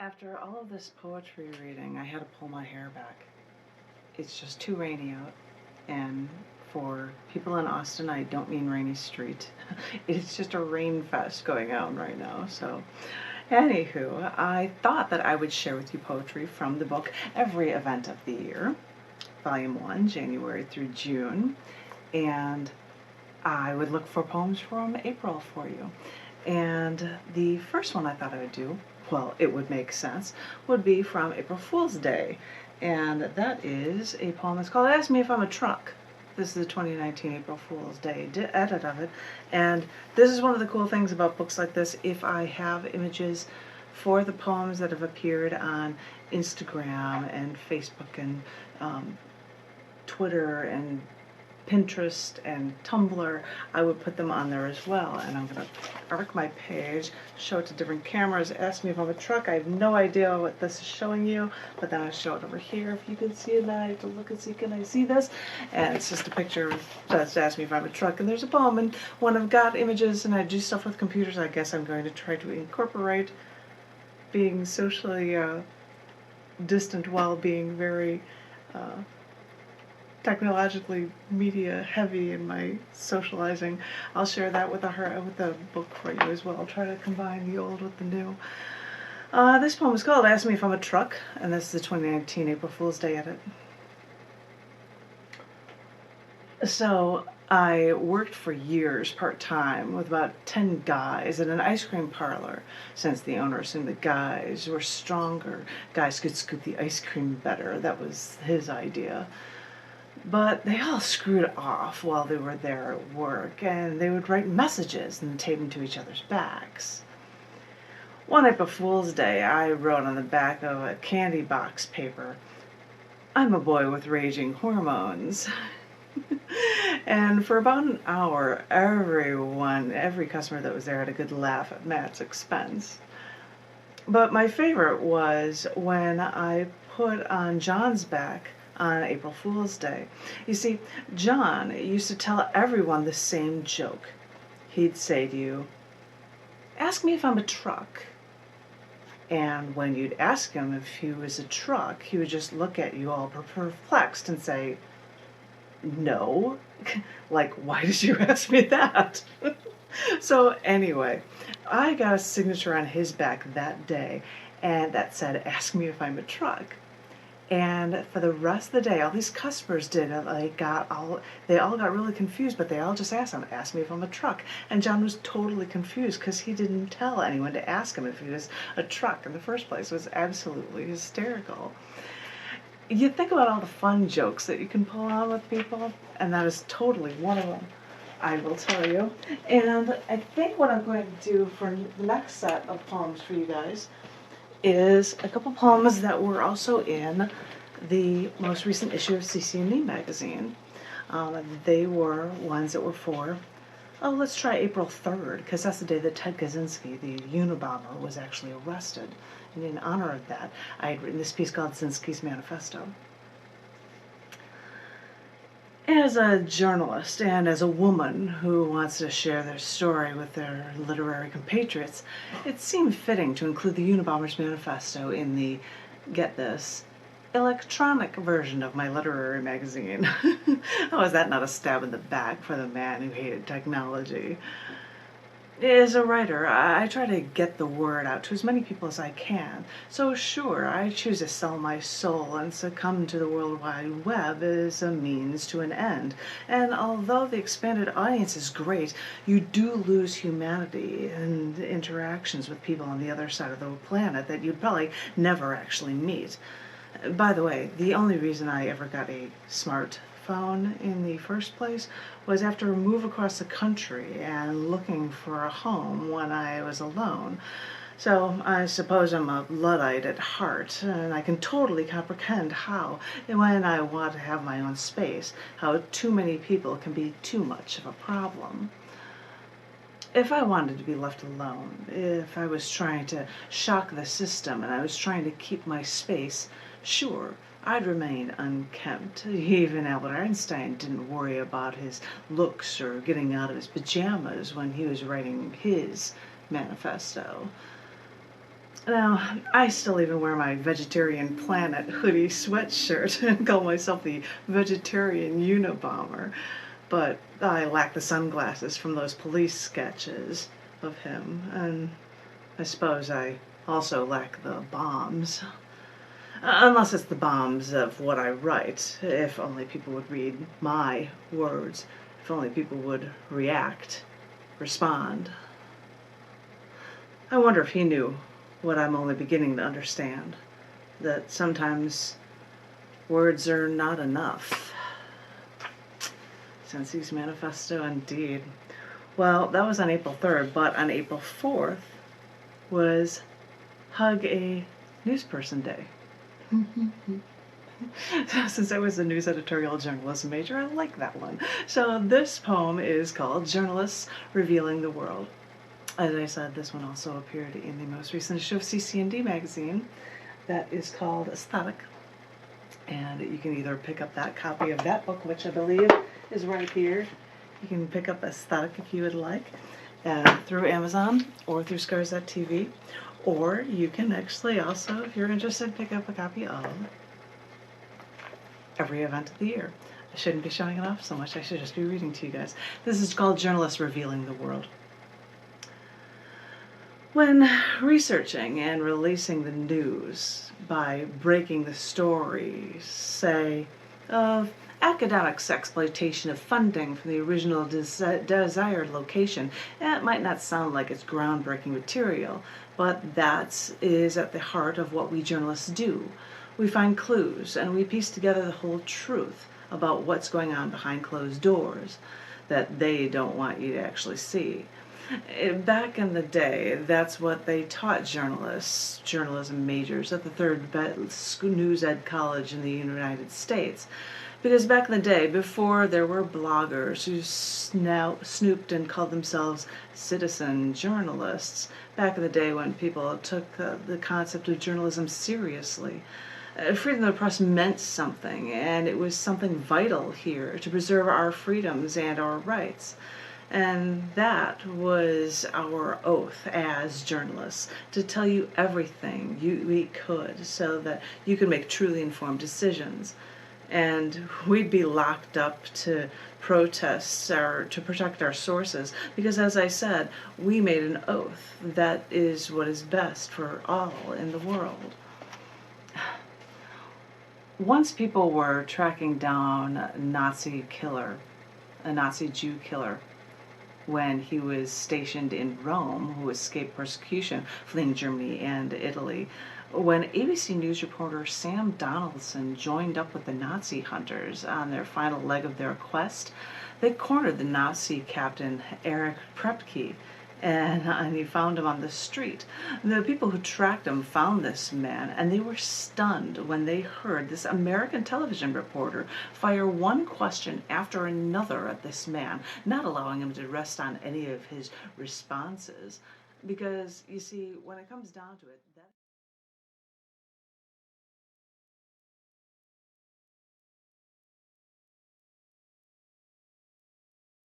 After all of this poetry reading, I had to pull my hair back. It's just too rainy out, and for people in Austin, I don't mean rainy street. It's just a rain fest going on right now. So, anywho, I thought that I would share with you poetry from the book Every Event of the Year, Volume 1, January through June, and I would look for poems from April for you. And the first one I thought I would do, well, it would make sense, would be from April Fool's Day. And that is a poem that's called Ask Me If I'm a Truck. This is the 2019 April Fool's Day edit of it. And this is one of the cool things about books like this. If I have images for the poems that have appeared on Instagram and Facebook and Twitter and Pinterest and Tumblr, I would put them on there as well. And I'm going to arc my page, show it to different cameras, ask me if I'm a truck. I have no idea what this is showing you, but then I show it over here. If you can see it, I have to look and see, can I see this? And it's just a picture that's ask me if I'm a truck, and there's a poem. And when I've got images and I do stuff with computers, I guess I'm going to try to incorporate being socially distant while being very technologically media heavy in my socializing. I'll share that with the book for you as well. I'll try to combine the old with the new. This poem is called Ask Me If I'm a Truck, and this is the 2019 April Fool's Day edit. So I worked for years part-time with about 10 guys in an ice cream parlor, since the owner assumed that guys were stronger. Guys could scoop the ice cream better. That was his idea. But they all screwed off while they were there at work, and they would write messages and tape them to each other's backs. One April Fool's Day, I wrote on the back of a candy box paper, "I'm a boy with raging hormones." And for about an hour, every customer that was there had a good laugh at Matt's expense. But my favorite was when I put on John's back on April Fool's Day. You see, John used to tell everyone the same joke. He'd say to you, "Ask me if I'm a truck." And when you'd ask him if he was a truck, he would just look at you all perplexed and say, "No." Like, why did you ask me that? So anyway, I got a signature on his back that day, and that said, "Ask me if I'm a truck." And for the rest of the day, all these customers did it. They all got really confused, but they all just asked him, "Ask me if I'm a truck." And John was totally confused because he didn't tell anyone to ask him if he was a truck in the first place. It was absolutely hysterical. You think about all the fun jokes that you can pull on with people, and that is totally one of them, I will tell you. And I think what I'm going to do for the next set of poems for you guys is a couple poems that were also in the most recent issue of CC&E magazine. They were ones that were for, let's try April 3rd, because that's the day that Ted Kaczynski, the Unabomber, was actually arrested. And in honor of that, I had written this piece called Kaczynski's Manifesto. As a journalist and as a woman who wants to share their story with their literary compatriots, it seemed fitting to include the Unabomber's Manifesto in the, get this, electronic version of my literary magazine. How is that not a stab in the back for the man who hated technology? As a writer, I try to get the word out to as many people as I can. So sure, I choose to sell my soul and succumb to the World Wide Web as a means to an end. And although the expanded audience is great, you do lose humanity and interactions with people on the other side of the planet that you'd probably never actually meet. By the way, the only reason I ever got a smartphone in the first place was after a move across the country and looking for a home when I was alone. So I suppose I'm a Luddite at heart, and I can totally comprehend how, when I want to have my own space, how too many people can be too much of a problem. If I wanted to be left alone, if I was trying to shock the system and I was trying to keep my space, sure, I'd remain unkempt. Even Albert Einstein didn't worry about his looks or getting out of his pajamas when he was writing his manifesto. Now, I still even wear my Vegetarian Planet hoodie sweatshirt and call myself the Vegetarian Unabomber, but I lack the sunglasses from those police sketches of him, and I suppose I also lack the bombs. Unless it's the bombs of what I write. If only people would read my words. If only people would react, respond. I wonder if he knew what I'm only beginning to understand. That sometimes words are not enough. Sensei's Manifesto, indeed. Well, that was on April 3rd, but on April 4th was Hug a Newsperson Day. Since I was a news editorial journalism major, I like that one. So this poem is called Journalists Revealing the World. As I said, this one also appeared in the most recent issue of CC&D magazine that is called Aesthetic. And you can either pick up that copy of that book, which I believe is right here. You can pick up Aesthetic if you would like, through Amazon or through Scars.tv. Or you can actually also, if you're interested, pick up a copy of Every Event of the Year. I shouldn't be showing it off so much, I should just be reading to you guys. This is called Journalists Revealing the World. When researching and releasing the news by breaking the stories, say, of academics' exploitation of funding from the original desired location, it might not sound like it's groundbreaking material, but that is at the heart of what we journalists do. We find clues and we piece together the whole truth about what's going on behind closed doors that they don't want you to actually see. Back in the day, that's what they taught journalists, journalism majors at the third news ed college in the United States. Because back in the day, before there were bloggers who snooped and called themselves citizen journalists, back in the day when people took the concept of journalism seriously, freedom of the press meant something, and it was something vital here to preserve our freedoms and our rights. And that was our oath as journalists, to tell you everything we could so that you could make truly informed decisions. And we'd be locked up to protest or to protect our sources because, as I said, we made an oath that is what is best for all in the world. Once people were tracking down a Nazi Jew killer, when he was stationed in Rome, who escaped persecution, fleeing Germany and Italy. When ABC News reporter Sam Donaldson joined up with the Nazi hunters on their final leg of their quest, they cornered the Nazi captain Erich Prepke, and he found him on the street. The people who tracked him found this man, and they were stunned when they heard this American television reporter fire one question after another at this man, not allowing him to rest on any of his responses. Because, you see, when it comes down to it,